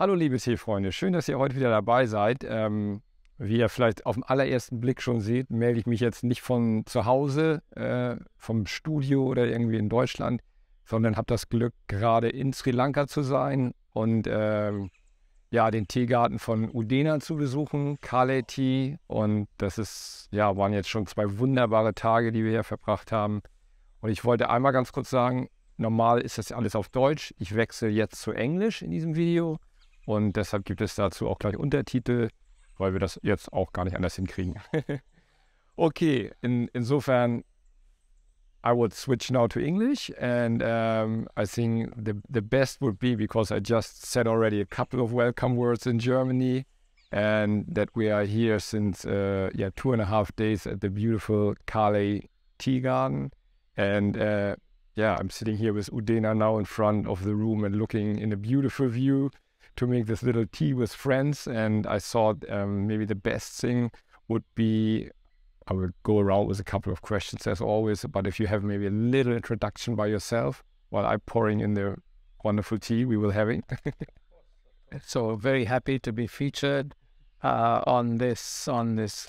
Hallo liebe Teefreunde, schön, dass ihr heute wieder dabei seid. Wie ihr vielleicht auf den allerersten Blick schon seht, melde ich mich jetzt nicht von zu Hause, vom Studio oder irgendwie in Deutschland, sondern habe das Glück, gerade in Sri Lanka zu sein und ja, den Teegarten von Udena zu besuchen, Kaley Tee. Und das waren jetzt schon 2 wunderbare Tage, die wir hier verbracht haben. Und ich wollte einmal ganz kurz sagen, normal ist das alles auf Deutsch. Ich wechsle jetzt zu Englisch in diesem Video. Und deshalb gibt es dazu auch gleich Untertitel, weil wir das jetzt auch gar nicht anders hinkriegen. Okay, insofern, I would switch now to English, and I think the best would be, because I just said already a couple of welcome words in Germany, and that we are here since 2.5 days at the beautiful Kaley Teegarten, and I'm sitting here with Udena now in front of the room and looking in a beautiful view to make this little tea with friends. And I thought maybe the best thing would be, I will go around with a couple of questions as always, but if you have maybe a little introduction by yourself while I'm pouring in the wonderful tea we will having. So very happy to be featured on this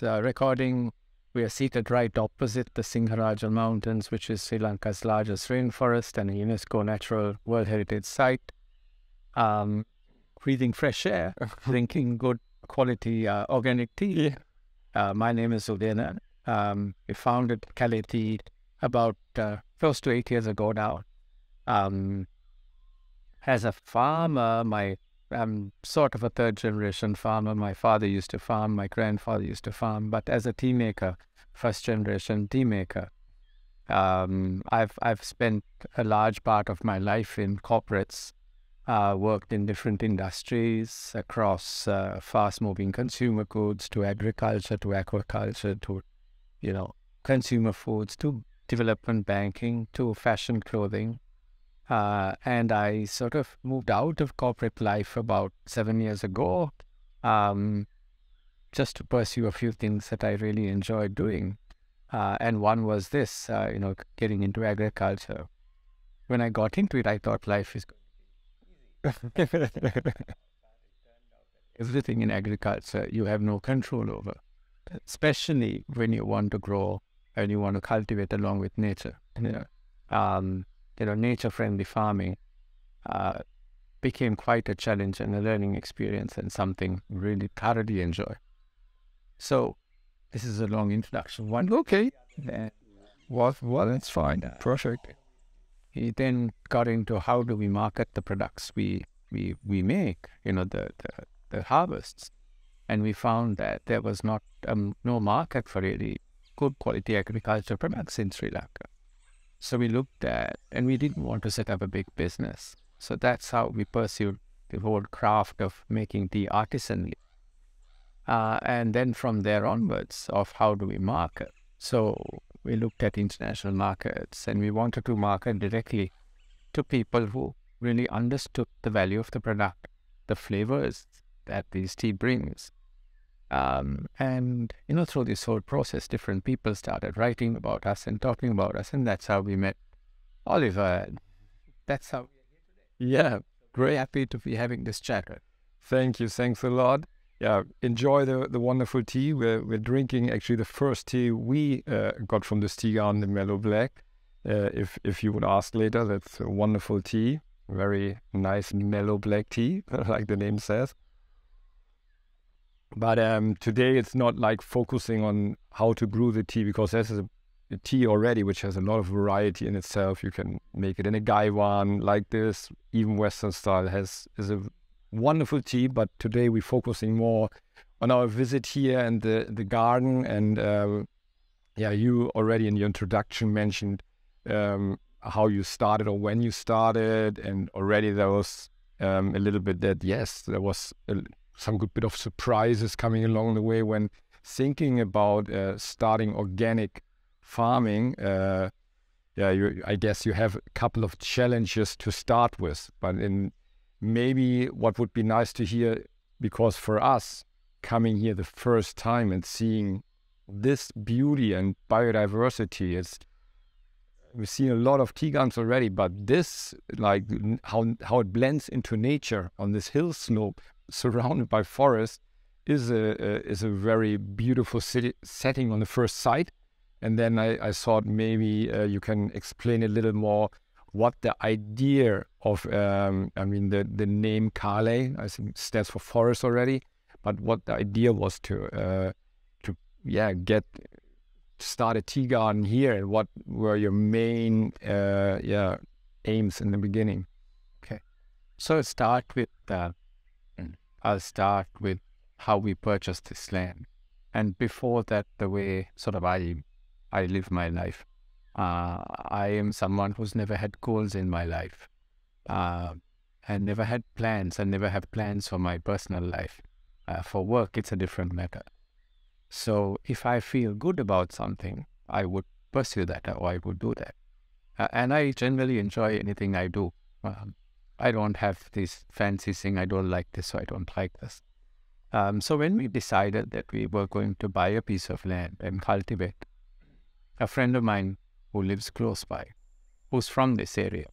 recording. We are seated right opposite the Singharaja Mountains, which is Sri Lanka's largest rainforest and a UNESCO Natural World Heritage Site. Breathing fresh air, drinking good quality organic tea. My name is Udena. We founded Kaley Tea about close to 8 years ago now. As a farmer, I'm sort of a third-generation farmer. My father used to farm, my grandfather used to farm, but as a tea maker, first-generation tea maker, I've spent a large part of my life in corporates. Worked in different industries across fast-moving consumer goods, to agriculture, to aquaculture, to consumer foods, to development banking, to fashion clothing, and I sort of moved out of corporate life about 7 years ago, just to pursue a few things that I really enjoyed doing, and one was this, getting into agriculture. When I got into it, I thought life is everything in agriculture you have no control over, especially when you want to grow and you want to cultivate along with nature. Nature-friendly farming became quite a challenge and a learning experience, and something really thoroughly enjoy. So this is a long introduction. Okay. Well, that's fine. Perfect. He then got into how do we market the products we make, the harvests, and we found that there was no market for really good quality agriculture products in Sri Lanka. So we looked at, and we didn't want to set up a big business. So that's how we pursued the whole craft of making tea artisanally. And then from there onwards of how do we market. So we looked at international markets, and we wanted to market directly to people who really understood the value of the product, the flavors that this tea brings. And through this whole process, different people started writing about us and talking about us, and that's how we met Oliver. That's how we're here today. Yeah, Very happy to be having this chat. Thank you. Thanks a lot. Yeah, enjoy the wonderful tea. We're drinking actually the first tea we got from this tea garden, the Mellow Black. If you would ask later, that's a wonderful tea. Very nice mellow black tea, like the name says. But today it's not like focusing on how to brew the tea, because this is a tea already which has a lot of variety in itself. You can make it in a gaiwan like this, even Western style is a wonderful tea. But today we're focusing more on our visit here and the garden. And you already in your introduction mentioned how you started or when you started, and already there was a little bit that, yes, there was some good bit of surprises coming along the way when thinking about starting organic farming. I guess you have a couple of challenges to start with, but maybe what would be nice to hear, because for us coming here the first time and seeing this beauty and biodiversity, we've seen a lot of tea gardens already, but this, like how it blends into nature on this hill slope surrounded by forest, is a very beautiful setting on the first sight. And then I thought maybe you can explain a little more what the idea of, I mean, the name Kaley, I think stands for forest already, but what the idea was to start a tea garden here, and what were your main aims in the beginning? Okay, so I'll start with how we purchased this land, and before that, the way sort of I live my life. I am someone who's never had goals in my life, and never had plans, and never have plans for my personal life. For work, it's a different matter. So if I feel good about something, I would pursue that, or I would do that. And I generally enjoy anything I do. I don't have this fancy thing, I don't like this, so I don't like this. So when we decided that we were going to buy a piece of land and cultivate, a friend of mine who lives close by, who's from this area,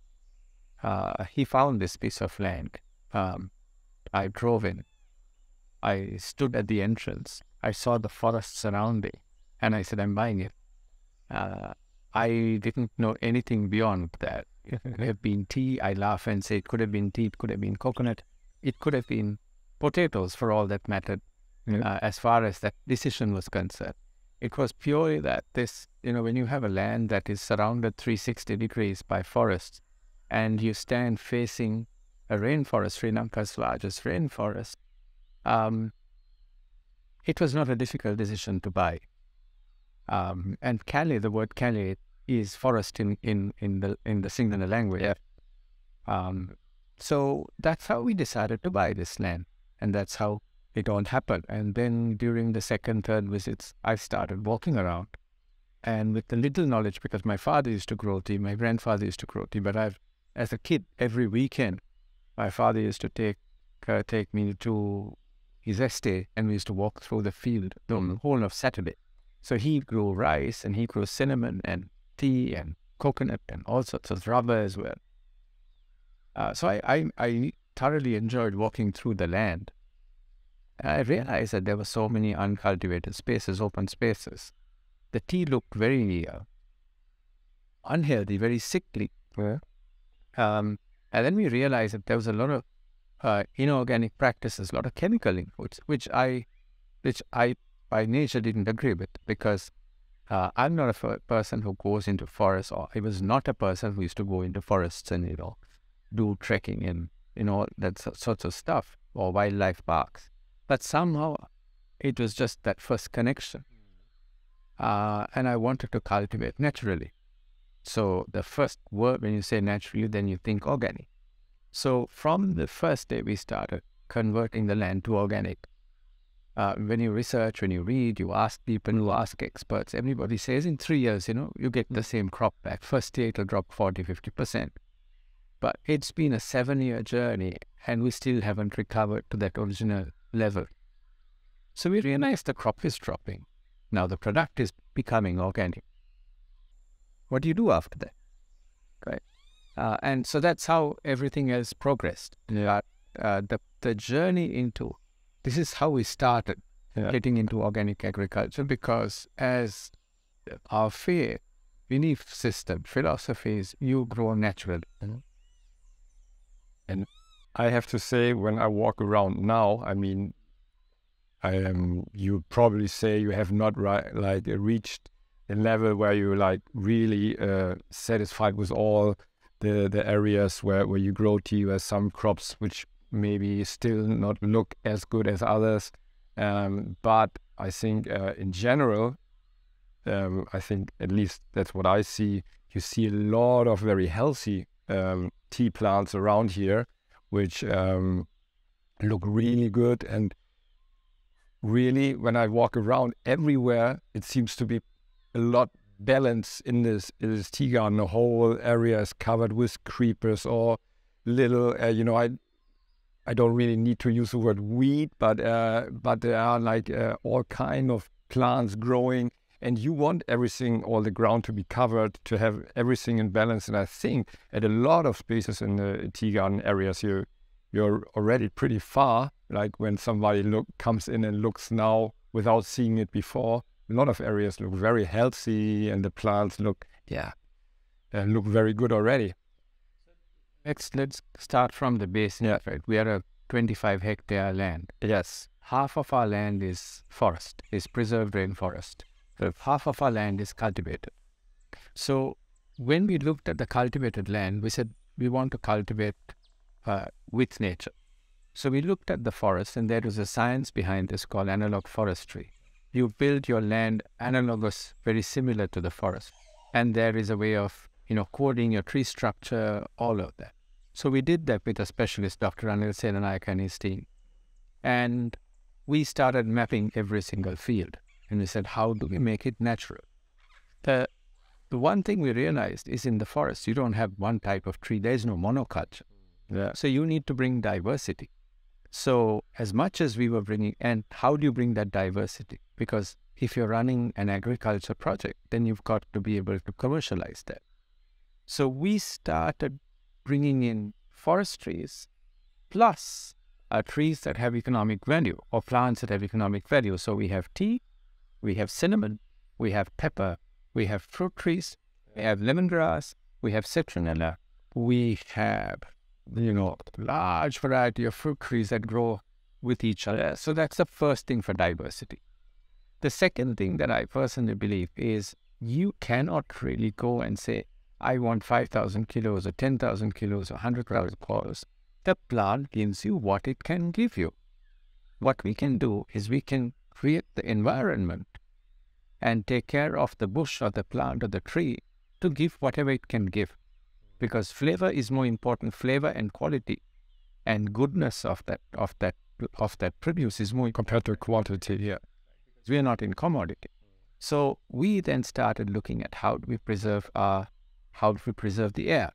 he found this piece of land. I drove in. I stood at the entrance. I saw the forest surrounding, and I said, I'm buying it. I didn't know anything beyond that. It could have been tea. I laugh and say it could have been tea, it could have been coconut, it could have been potatoes for all that mattered, as far as that decision was concerned. It was purely that this, when you have a land that is surrounded 360 degrees by forests, and you stand facing a rainforest, Sri Lanka's largest rainforest, it was not a difficult decision to buy. And Kaley, the word Kaley is forest in the Sinhala language. Yeah. So that's how we decided to buy this land, and that's how it all happened. And then during the second, third visits, I started walking around, and with the little knowledge, because my father used to grow tea, my grandfather used to grow tea, but as a kid, every weekend, my father used to take me to his estate, and we used to walk through the field the whole of Saturday. So he grew rice, and he grew cinnamon and tea and coconut and all sorts of rubber as well. So I thoroughly enjoyed walking through the land. I realized that there were so many uncultivated spaces, open spaces. The tea looked very unhealthy, very sickly. Yeah. And then we realized that there was a lot of inorganic practices, a lot of chemical inputs, which I by nature didn't agree with, because I'm not a person who goes into forests, or I was not a person who used to go into forests and do trekking and that sorts of stuff, or wildlife parks. But somehow it was just that first connection, and I wanted to cultivate naturally. So the first word, when you say naturally, then you think organic. So from the first day we started converting the land to organic. When you research, when you read, you ask people, you ask experts, everybody says in 3 years, you get the same crop back. First year it'll drop 40-50%. But it's been a 7-year journey, and we still haven't recovered to that original level. So we realized the crop is dropping. Now the product is becoming organic. What do you do after that? Right? And so that's how everything else progressed. Yeah. The journey into, this is how we started getting into organic agriculture, because as our faith, belief system, philosophies, you grow naturally. And I have to say, when I walk around now, I mean, you probably say you have not reached a level where you're really satisfied with all the areas where you grow tea. Where some crops which maybe still not look as good as others, but I think in general, I think at least that's what I see. You see a lot of very healthy tea plants around here, which look really good. And really, when I walk around everywhere, it seems to be a lot balance in this tea garden. The whole area is covered with creepers or little, I don't really need to use the word weed, but there are all kind of plants growing and you want everything, all the ground to be covered, to have everything in balance. And I think at a lot of spaces in the tea garden areas, you're already pretty far. Like when somebody comes in and looks now without seeing it before, a lot of areas look very healthy, and the plants look very good already. Let's start from the basics. Yeah. Right? We are a 25-hectare land. Yes. Half of our land is forest, is preserved rainforest. Half of our land is cultivated. So when we looked at the cultivated land, we said we want to cultivate with nature. So we looked at the forest, and there was a science behind this called analog forestry. You build your land analogous, very similar to the forest. And there is a way of, coding your tree structure, all of that. So we did that with a specialist, Dr. Anil Senanayak and his team. And we started mapping every single field. And we said, how do we make it natural? The one thing we realized is in the forest, you don't have one type of tree. There is no monoculture. Yeah. So you need to bring diversity. So as much as we were bringing, and how do you bring that diversity? Because if you're running an agriculture project, then you've got to be able to commercialize that. So we started bringing in forest trees plus trees that have economic value, or plants that have economic value. So we have tea, we have cinnamon, we have pepper, we have fruit trees, we have lemongrass, we have citronella, we have large variety of fruit trees that grow with each other. So that's the first thing for diversity. The second thing that I personally believe is you cannot really go and say, I want 5,000 kilos or 10,000 kilos or 100,000 kilos. The plant gives you what it can give you. What we can do is we can create the environment and take care of the bush or the plant or the tree to give whatever it can give. Because flavor is more important. Flavor and quality and goodness of that produce is more Compared to quantity. Yeah. we are not in commodity. So we then started looking at how do we preserve the air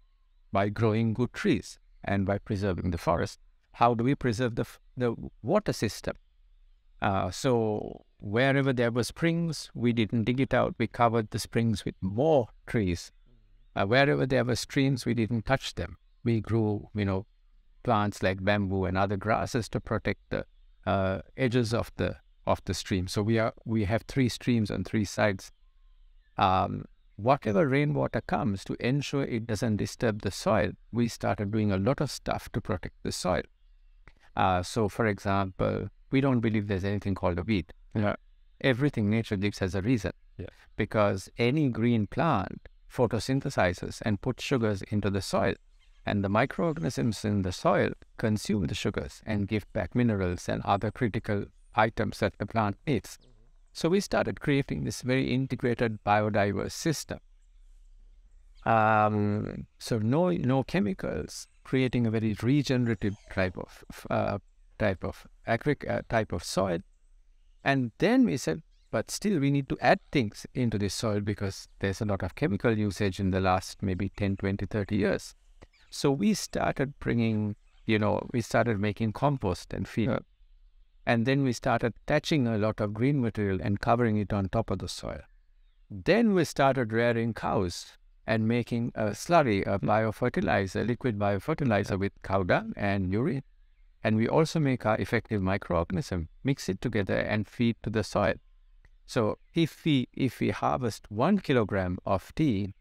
by growing good trees and by preserving the forest. How do we preserve the water system? So wherever there were springs, we didn't dig it out. We covered the springs with more trees. Wherever there were streams, we didn't touch them. We grew, plants like bamboo and other grasses to protect the edges of the stream. So we have 3 streams on 3 sides. Whatever rainwater comes, to ensure it doesn't disturb the soil, we started doing a lot of stuff to protect the soil. So for example, we don't believe there's anything called a weed. Yeah. Everything nature gives has a reason. Yeah. Because any green plant photosynthesizes and puts sugars into the soil, and the microorganisms in the soil consume the sugars and give back minerals and other critical items that the plant needs. So we started creating this very integrated biodiverse system. So no chemicals, creating a very regenerative type of soil. And then we said, but still we need to add things into this soil because there's a lot of chemical usage in the last maybe 10, 20, 30 years. So we started bringing, we started making compost and feed. And then we started attaching a lot of green material and covering it on top of the soil. Then we started rearing cows and making a slurry, a biofertilizer, liquid biofertilizer with cow dung and urine. And we also make our effective microorganism, mix it together and feed to the soil. So if we harvest 1 kilogram of tea,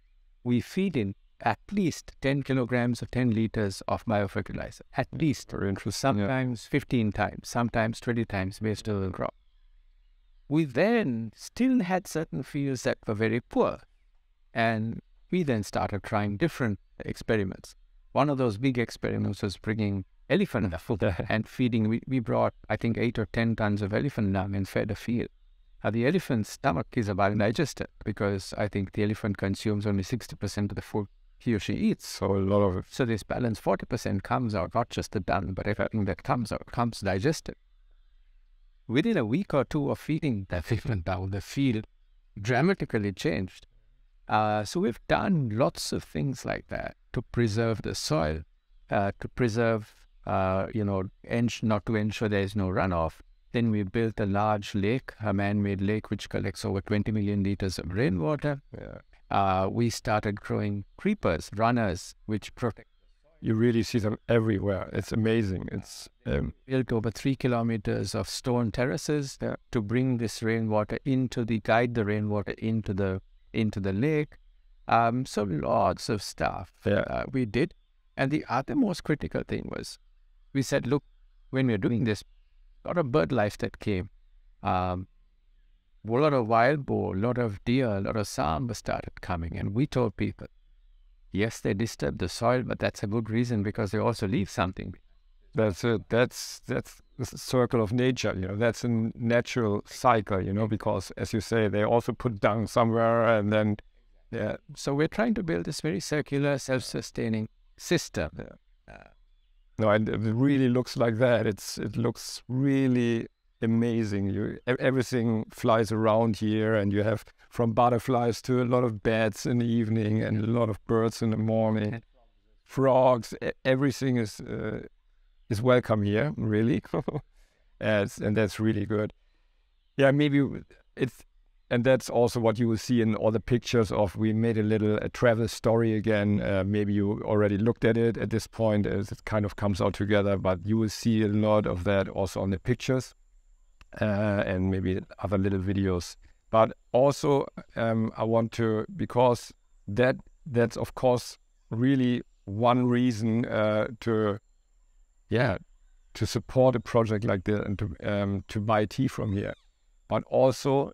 we feed in at least 10 kilograms or 10 liters of biofertilizer, at least, or sometimes 15 times, sometimes 20 times based on the crop. We then still had certain fields that were very poor, and we then started trying different experiments. One of those big experiments was bringing elephant dung and feeding. We brought, I think, 8 or 10 tons of elephant dung and fed a field. The elephant's stomach is a biodigester because I think the elephant consumes only 60% of the food he or she eats. So this balance 40% comes out, not just the dung, but everything that comes out comes digested. Within a week or 2 of feeding the elephant dung, the field dramatically changed. So we've done lots of things like that to preserve the soil, to preserve, not to ensure there is no runoff, Then we built a large lake, a man-made lake, which collects over 20 million liters of rainwater. We started growing creepers, runners, which protect. You really see them everywhere. It's amazing. It's built over 3 kilometers of stone terraces to bring this rainwater guide the rainwater into the lake. So lots of stuff we did. And the other most critical thing was, we said, look, when we're doing this, a lot of bird life that came. A lot of wild boar, a lot of deer, a lot of sambar started coming. And we told people, yes, they disturb the soil, but that's a good reason, because they also leave something. That's it. That's the circle of nature, you know. That's a natural cycle, you know, because, as you say, they also put dung somewhere, and then, So we're trying to build this very circular, self-sustaining system. No, and it really looks like that. It looks really amazing. Everything flies around here, and you have from butterflies to a lot of bats in the evening and a lot of birds in the morning, frogs. Everything is welcome here, really, and that's really good. Yeah, maybe and that's also what you will see in all the pictures of. We made a travel story again. Maybe you already looked at it at this point, as it kind of comes out together. But you will see a lot of that also on the pictures, and maybe other little videos. But also, I want to, because that's of course really one reason to support a project like this and to buy tea from here. But also,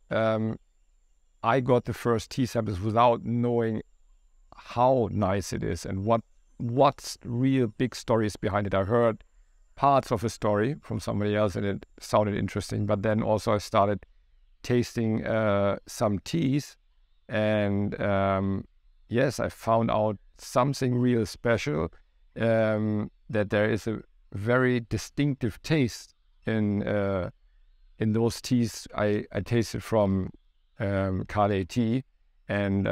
I got the first tea samples without knowing how nice it is and what's real big stories behind it. I heard parts of a story from somebody else, and it sounded interesting. But then also I started tasting some teas, and yes, I found out something real special, that there is a very distinctive taste in those teas I tasted from Kaley tea. And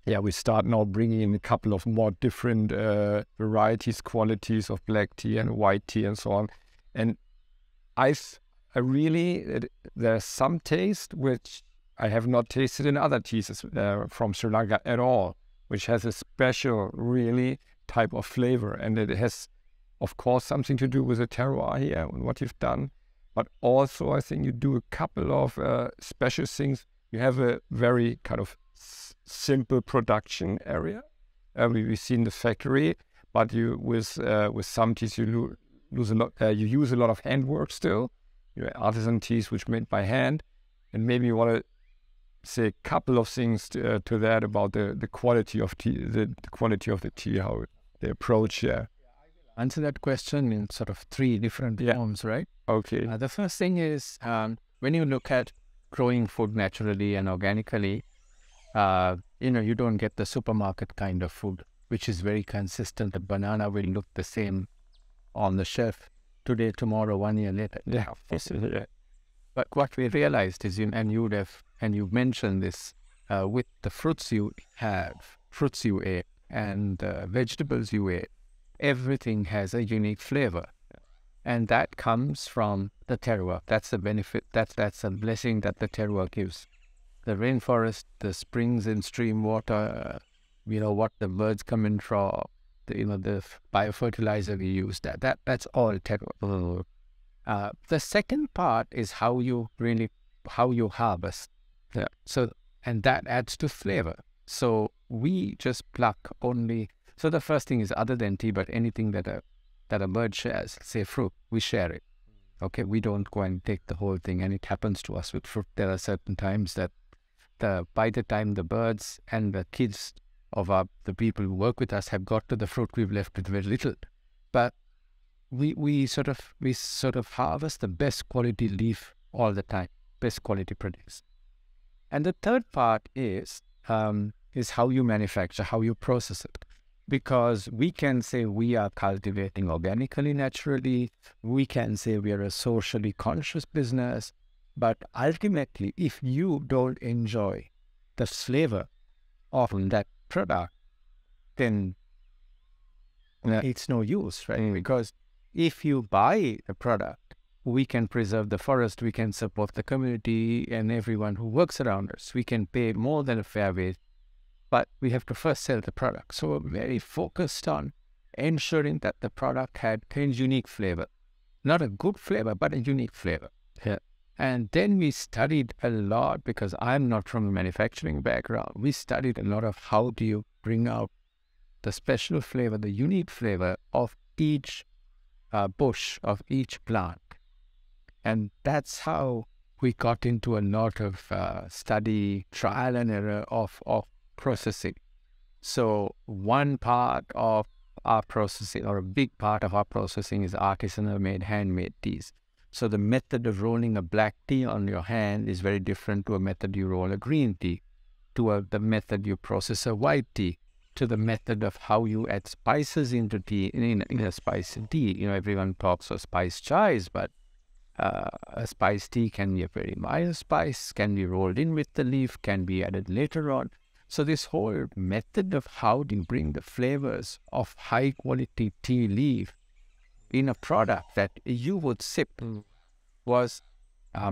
we start now bringing in a couple of more different varieties, qualities of black tea and white tea and so on. And I really, there's some taste which I have not tasted in other teas from Sri Lanka at all, which has a special, really type of flavor. And it has, of course, something to do with the terroir here and what you've done. But also, I think you do a couple of special things. You have a very kind of simple production area. We've seen the factory, but with some teas you use a lot of handwork still. You know, artisan teas which made by hand, and maybe you want to say a couple of things to that about the quality of tea, the quality of the tea, how the approach. Answer that question in sort of 3 different forms, right? Okay. The first thing is, when you look at growing food naturally and organically, you don't get the supermarket kind of food, which is very consistent. The banana will look the same on the shelf today, tomorrow, 1 year later. Yeah. But what we realized is, and you mentioned this, with the fruits you ate, and vegetables you ate, everything has a unique flavor. And that comes from the terroir. That's the benefit. That's a blessing that the terroir gives. The rainforest, the springs and stream water, what the birds come in from, the biofertilizer we use, that's all terroir. The second part is how you harvest. Yeah. So, and that adds to flavor. So we just pluck only. So the first thing is, other than tea, but anything that a bird shares, say fruit, we share it. Okay, we don't go and take the whole thing, and it happens to us with fruit. There are certain times that by the time the birds and the kids of the people who work with us have got to the fruit, we've left with very little. But we sort of harvest the best quality leaf all the time, best quality produce. And the third part is how you manufacture, how you process it. Because we can say we are cultivating organically, naturally. We can say we are a socially conscious business. But ultimately, if you don't enjoy the flavor of that product, then it's no use, right? Because if you buy the product we can preserve the forest, we can support the community and everyone who works around us. We can pay more than a fair wage, but we have to first sell the product. So we're very focused on ensuring that the product had a unique flavor. Not a good flavor, but a unique flavor. Yeah. And then we studied a lot, because I'm not from a manufacturing background. We studied a lot of how do you bring out the special flavor, the unique flavor of each bush, of each plant. And that's how we got into a lot of study, trial and error of processing. So one part of our processing, or a big part of our processing, is artisanal made, handmade teas. So the method of rolling a black tea on your hand is very different to a method you roll a green tea, to the method you process a white tea, to the method of how you add spices into tea, in a spicy tea. You know, everyone talks of spice chais, but a spice tea can be a very mild spice, can be rolled in with the leaf, can be added later on. So this whole method of how do you bring the flavors of high quality tea leaf in a product that you would sip was a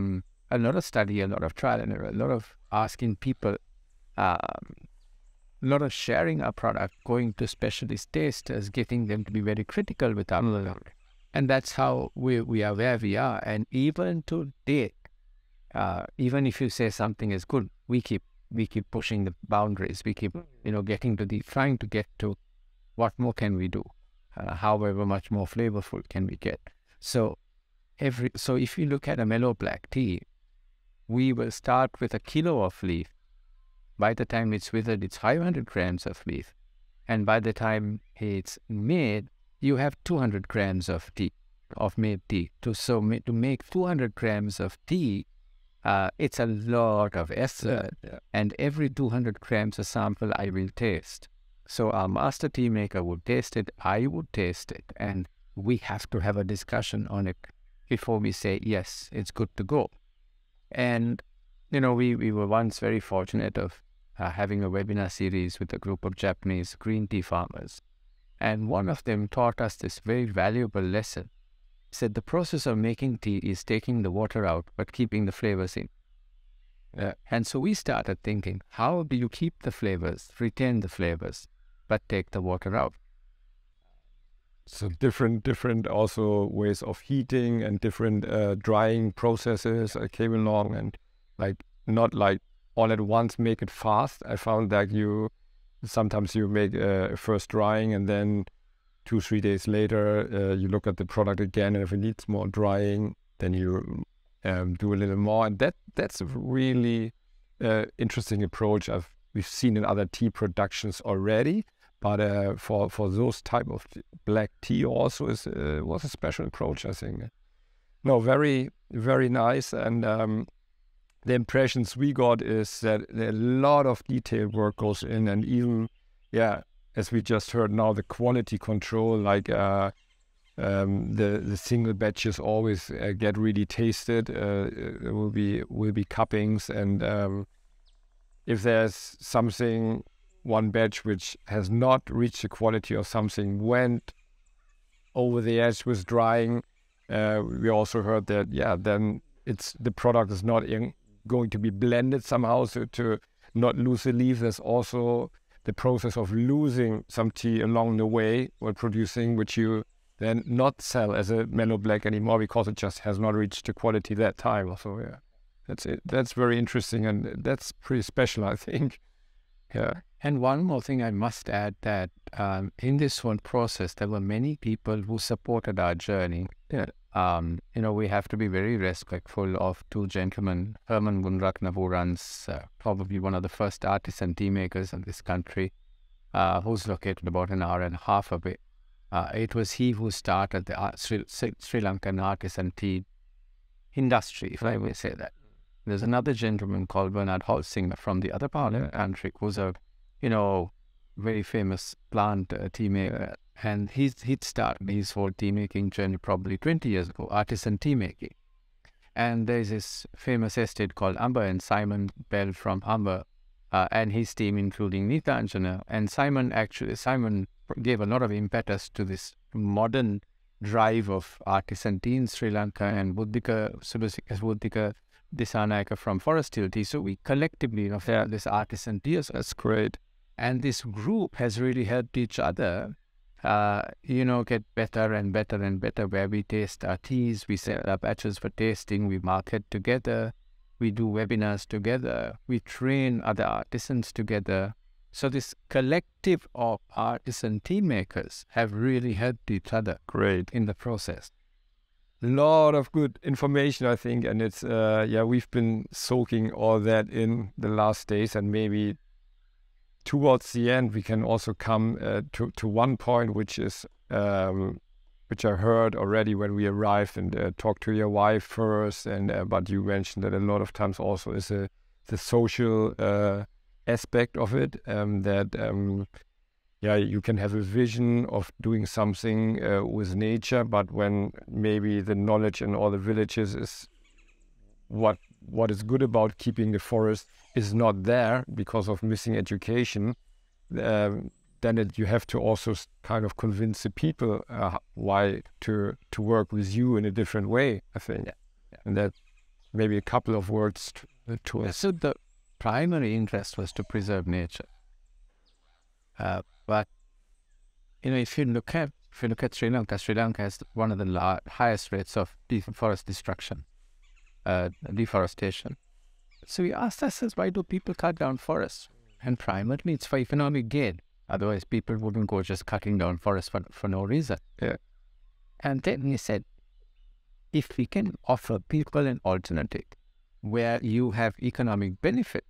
lot of study, a lot of trial and error, a lot of asking people, a lot of sharing our product, going to specialist tasters, getting them to be very critical with our product. And that's how we are where we are. And even to date, even if you say something is good, we keep pushing the boundaries. We keep, trying to get to what more can we do? However much more flavorful can we get? So if you look at a mellow black tea, we will start with a kilo of leaf. By the time it's withered, it's 500 grams of leaf. And by the time it's made, you have 200 grams of tea, of made tea. To make 200 grams of tea, it's a lot of effort. Yeah. And every 200 grams a sample I will taste. So our master tea maker would taste it, I would taste it, and we have to have a discussion on it before we say, yes, it's good to go. And, we were once very fortunate of having a webinar series with a group of Japanese green tea farmers. And one of them taught us this very valuable lesson. He said the process of making tea is taking the water out, but keeping the flavors in. And so we started thinking, how do you keep the flavors, retain the flavors, but take the water out? So different also ways of heating and different drying processes came along, and not all at once make it fast. I found that sometimes you make first drying, and then 2-3 days later you look at the product again, and if it needs more drying, then you do a little more. And that's a really interesting approach we've seen in other tea productions already. But for those type of black tea also was a special approach, I think. No, very, very nice. And the impressions we got is that a lot of detailed work goes in, and even, as we just heard now, the quality control, the single batches always get really tasted. There will be cuppings, and if there's something, one batch which has not reached the quality of something, went over the edge with drying, we also heard that then the product is not going to be blended somehow, so to not lose the leaf. There's also the process of losing some tea along the way while producing, which you then not sell as a mellow black anymore because it just has not reached the quality that time. So that's it. That's very interesting, and that's pretty special, I think. Yeah. And one more thing I must add, that in this whole process, there were many people who supported our journey. Yeah. We have to be very respectful of two gentlemen, Herman Gunrakna, who runs probably one of the first artisan tea makers in this country, who's located about an hour and a half away. It was he who started the Sri Lankan artisan tea industry, if I may say that. There's another gentleman called Bernard Holsinger from the other part of the country, who's a, very famous plant tea maker. And he'd started his whole tea making journey probably 20 years ago, artisan tea making. And there's this famous estate called Amber, and Simon Bell from Amber and his team, including Neeta Anjana. And Simon gave a lot of impetus to this modern drive of artisan tea in Sri Lanka, and Buddhika Disanayaka from Forest Tea. So we collectively have this artisan tea. That's great. And this group has really helped each other, get better and better and better, where we taste our teas, we set up batches for tasting, we market together, we do webinars together, we train other artisans together. So this collective of artisan tea makers have really helped each other in the process. A lot of good information, I think, and it's we've been soaking all that in the last days, and maybe towards the end we can also come to one point, which is which I heard already when we arrived and talked to your wife first, and but you mentioned that a lot of times also is the social aspect of it, you can have a vision of doing something with nature, but when maybe the knowledge in all the villages is what is good about keeping the forest is not there because of missing education, then you have to also kind of convince the people why to work with you in a different way, I think. And that maybe a couple of words to us. So the primary interest was to preserve nature. But if you look at Sri Lanka, Sri Lanka has one of the highest rates of forest destruction, deforestation. So we asked ourselves, why do people cut down forests? And primarily it's for economic gain. Otherwise, people wouldn't go just cutting down forests for no reason. Yeah. And then we said, if we can offer people an alternative where you have economic benefit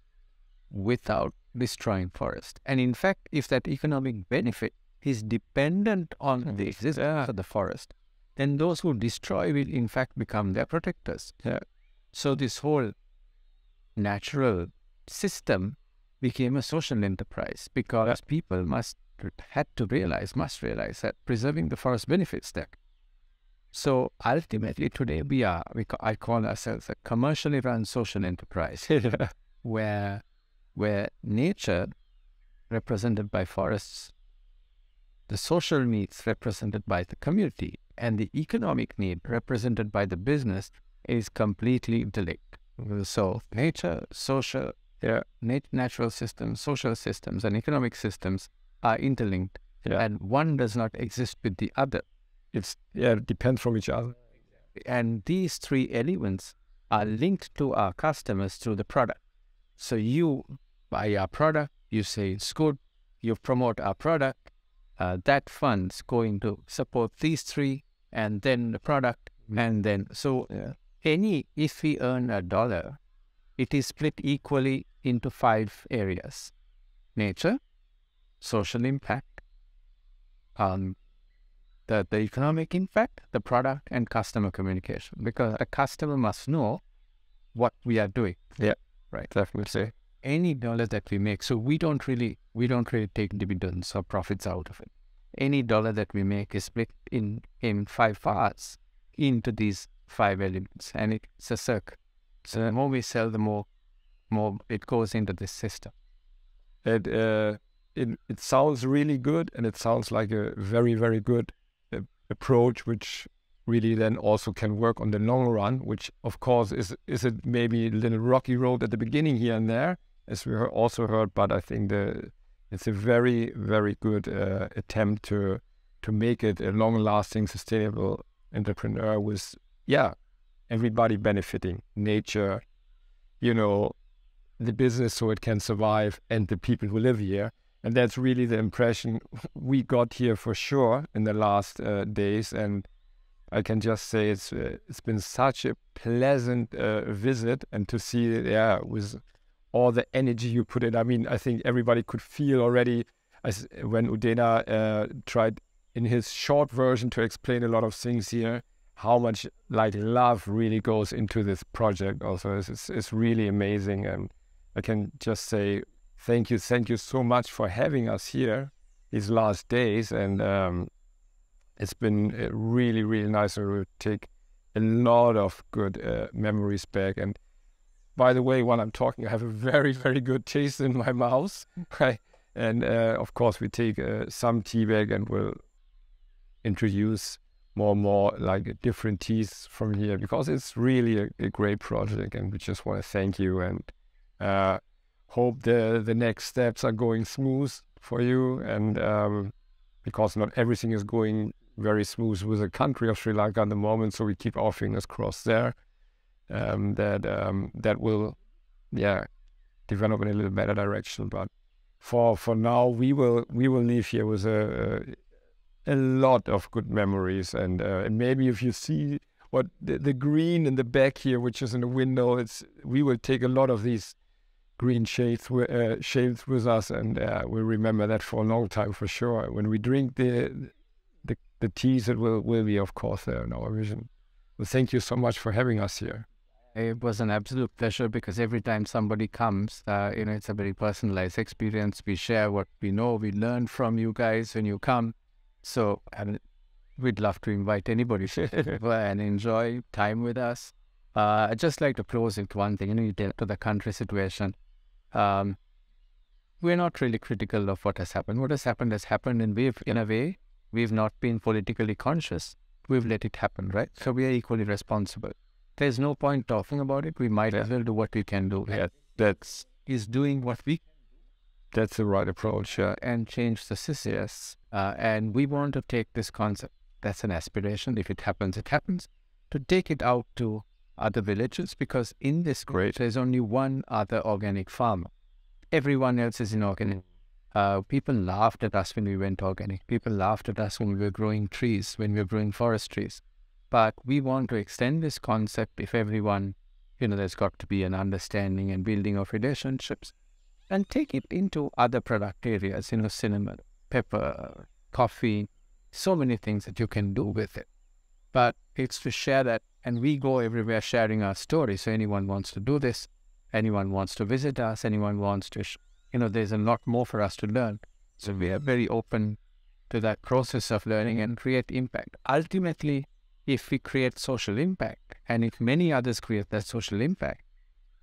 without destroying forest. And in fact, if that economic benefit is dependent on the existence of the forest, then those who destroy will in fact become their protectors. Yeah. So this whole natural system became a social enterprise because people must realize that preserving the forest benefits them. So ultimately today I call ourselves a commercially run social enterprise where nature represented by forests, the social needs represented by the community, and the economic need represented by the business is completely interlinked. So nature, social, natural systems, social systems, and economic systems are interlinked, and one does not exist with the other. It depends from each other. And these three elements are linked to our customers through the product. So you buy our product, you say it's good, you promote our product, that fund's going to support these three, and then the product, and then, if we earn $1, it is split equally into 5 areas: nature, social impact, the economic impact, the product, and customer communication. Because a customer must know what we are doing. Yeah, right. Definitely. Any dollar that we make, so we don't really take dividends or profits out of it. Any dollar that we make is split in 5 parts into these 5 elements, and it's a circle. So the more we sell, the more it goes into this system. It sounds really good, and it sounds like a very, very good approach, which really then also can work on the long run, which of course is it maybe a little rocky road at the beginning here and there, as we also heard, but I think it's a very, very good attempt to make it a long-lasting, sustainable entrepreneur with everybody benefiting, nature, the business so it can survive, and the people who live here. And that's really the impression we got here for sure in the last days. And I can just say it's been such a pleasant visit, and to see it, with all the energy you put in. I mean, I think everybody could feel already when Udena tried in his short version to explain a lot of things here, how much love really goes into this project. Also, it's really amazing, and I can just say thank you so much for having us here these last days, and it's been really, really nice to take a lot of good memories back. And by the way, while I'm talking, I have a very, very good taste in my mouth. And of course, we take some tea back, and we'll introduce more and more like different teas from here, because it's really a great project, and we just want to thank you and hope the next steps are going smooth for you, and because not everything is going very smooth with the country of Sri Lanka at the moment, so we keep our fingers crossed there, that will develop in a little better direction. But for now, we will leave here with a lot of good memories, and maybe if you see what the green in the back here, which is in the window, we will take a lot of these green shades with us, and we'll remember that for a long time for sure. When we drink the teas, it will be, of course, there in our vision. Well, thank you so much for having us here. It was an absolute pleasure, because every time somebody comes, it's a very personalized experience. We share what we know, we learn from you guys when you come. So we'd love to invite anybody and enjoy time with us. I'd just like to close with one thing. You get to the country situation. We're not really critical of what has happened. What has happened, and in a way, we've not been politically conscious. We've let it happen, right? So we are equally responsible. There's no point talking about it. We might as well do what we can do. Yeah, is doing what we can. That's the right approach, and change the system. Yes. And we want to take this concept, that's an aspiration, if it happens, it happens, to take it out to other villages, because in this grid, there's only one other organic farmer. Everyone else is inorganic. People laughed at us when we went organic. People laughed at us when we were growing trees, when we were growing forest trees. But we want to extend this concept. If everyone, there's got to be an understanding and building of relationships, and take it into other product areas, cinnamon, pepper, coffee, so many things that you can do with it. But it's to share that, and we go everywhere sharing our story. So anyone wants to do this, anyone wants to visit us, anyone wants to, there's a lot more for us to learn. So we are very open to that process of learning and create impact. Ultimately, if we create social impact, and if many others create that social impact,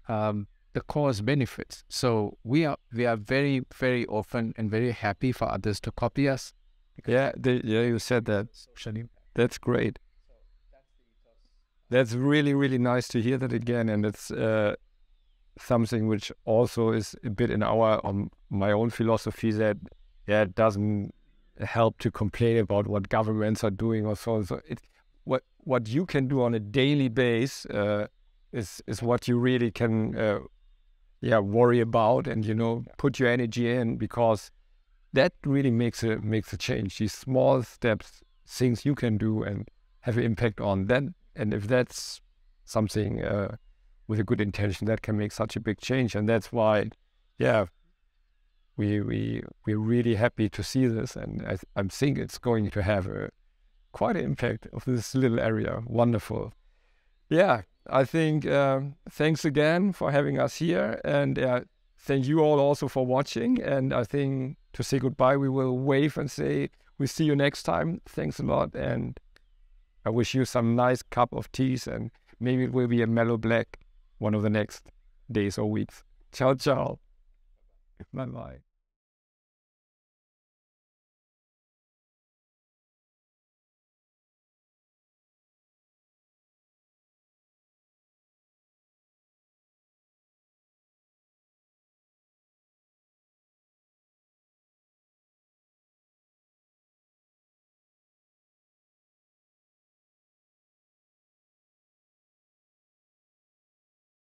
the cause benefits. So we are very, very open and very happy for others to copy us. You said that. Social impact. That's great. That's really, really nice to hear that again, and it's something which also is a bit in my own philosophy, that it doesn't help to complain about what governments are doing or so. So what you can do on a daily basis is what you really can worry about, and put your energy in, because that really makes a change. These small steps, things you can do and have an impact on that, and if that's something with a good intention, that can make such a big change. And that's why we're really happy to see this, and I think it's going to have quite an impact of this little area. Wonderful. I think thanks again for having us here, and thank you all also for watching. And I think to say goodbye, we will wave and say we'll see you next time. Thanks a lot, and I wish you some nice cup of teas, and maybe it will be a mellow black one of the next days or weeks. Ciao, ciao. Bye-bye.